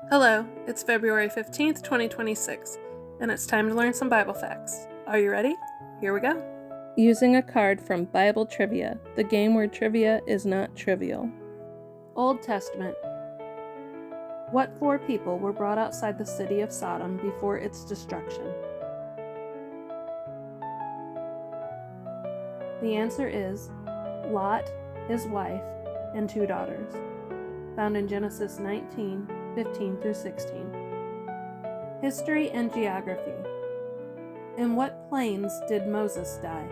Hello, it's February 15th, 2026, and it's time to learn some Bible facts. Are you ready? Here we go. Using a card from Bible Trivia, the game where trivia is not trivial. Old Testament. What 4 people were brought outside the city of Sodom before its destruction? The answer is Lot, his wife, and 2 daughters, found in Genesis 19, 15 through 16. History and geography. In what plains did Moses die?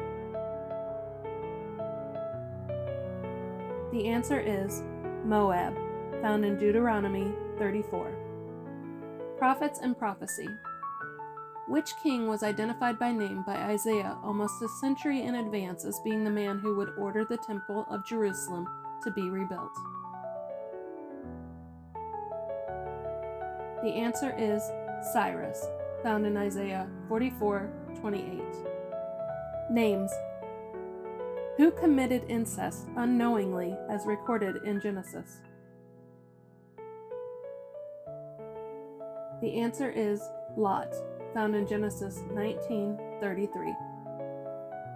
The answer is Moab, found in Deuteronomy 34. Prophets and prophecy. Which king was identified by name by Isaiah almost a century in advance as being the man who would order the Temple of Jerusalem to be rebuilt? The answer is Cyrus, found in Isaiah 44:28. Names. Who committed incest unknowingly as recorded in Genesis? The answer is Lot, found in Genesis 19:33.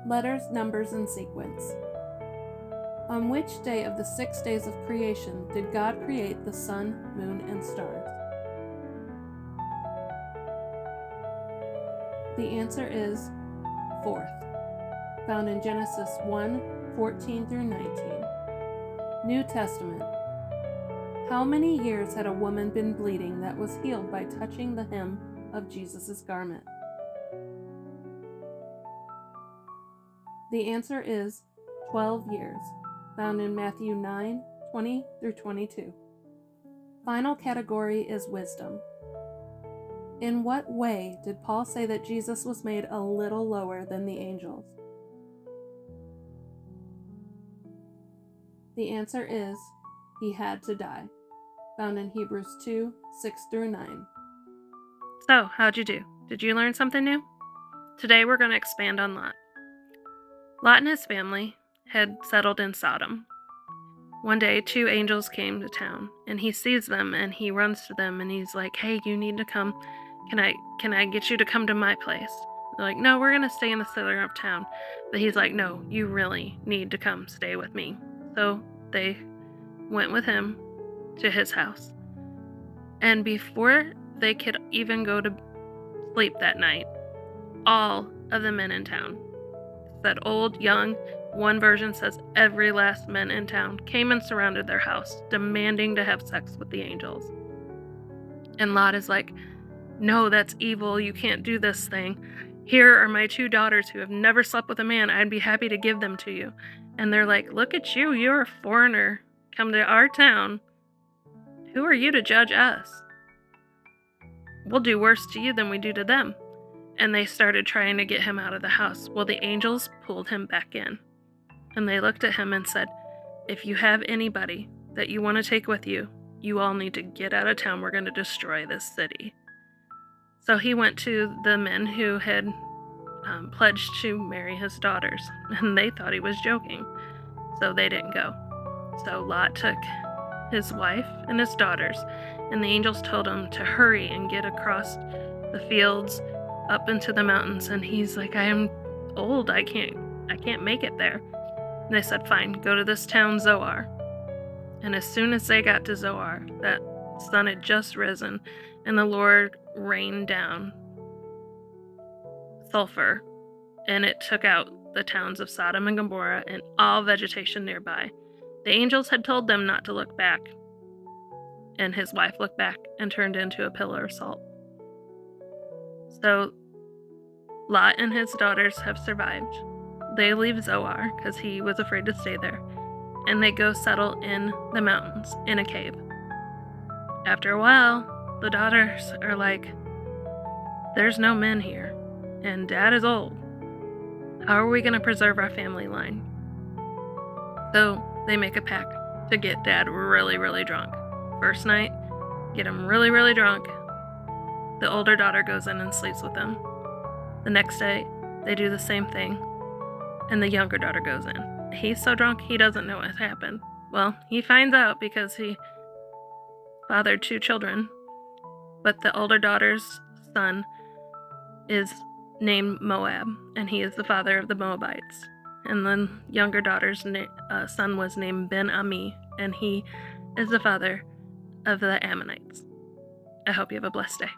Letters, numbers, and sequence. On which day of the 6 days of creation did God create the sun, moon, and stars? The answer is 4th, found in Genesis 1:14 through 19. New Testament. How many years had a woman been bleeding that was healed by touching the hem of Jesus' garment? The answer is 12 years, found in Matthew 9:20 through 22. Final category is wisdom. In what way did Paul say that Jesus was made a little lower than the angels? The answer is he had to die, found in Hebrews 2:6 through 9. So, how'd you do? Did you learn something new? Today we're going to expand on Lot. Lot and his family had settled in Sodom. One day, 2 angels came to town, and he sees them, and he runs to them, and he's like, "Hey, you need to come. Can I get you to come to my place?" They're like, "No, we're going to stay in the center of town." But he's like, "No, you really need to come stay with me." So they went with him to his house. And before they could even go to sleep that night, all of the men in town, that old, young, one version says every last man in town, came and surrounded their house, demanding to have sex with the angels. And Lot is like, "No, that's evil. You can't do this thing. Here are my 2 daughters who have never slept with a man. I'd be happy to give them to you." And they're like, "Look at you. You're a foreigner. Come to our town. Who are you to judge us? We'll do worse to you than we do to them." And they started trying to get him out of the house. Well, the angels pulled him back in. And they looked at him and said, "If you have anybody that you want to take with you, you all need to get out of town. We're going to destroy this city." So he went to the men who had pledged to marry his daughters, and they thought he was joking, so they didn't go. So Lot took his wife and his daughters, and the angels told him to hurry and get across the fields up into the mountains, and he's like, "I am old, I can't make it there." And they said, "Fine, go to this town Zoar." And as soon as they got to Zoar, that sun had just risen, and the Lord rained down sulfur, and it took out the towns of Sodom and Gomorrah and all vegetation nearby. The angels had told them not to look back, and his wife looked back and turned into a pillar of salt. So Lot and his daughters have survived. They leave Zoar because he was afraid to stay there, and they go settle in the mountains in a cave. After a while, the daughters are like, "There's no men here, and Dad is old. How are we going to preserve our family line?" So they make a pact to get Dad really, really drunk. First night, get him really, really drunk. The older daughter goes in and sleeps with him. The next day, they do the same thing, and the younger daughter goes in. He's so drunk, he doesn't know what happened. Well, he finds out because he fathered 2 children, but the older daughter's son is named Moab, and he is the father of the Moabites. And the younger daughter's son was named Ben-Ami, and he is the father of the Ammonites. I hope you have a blessed day.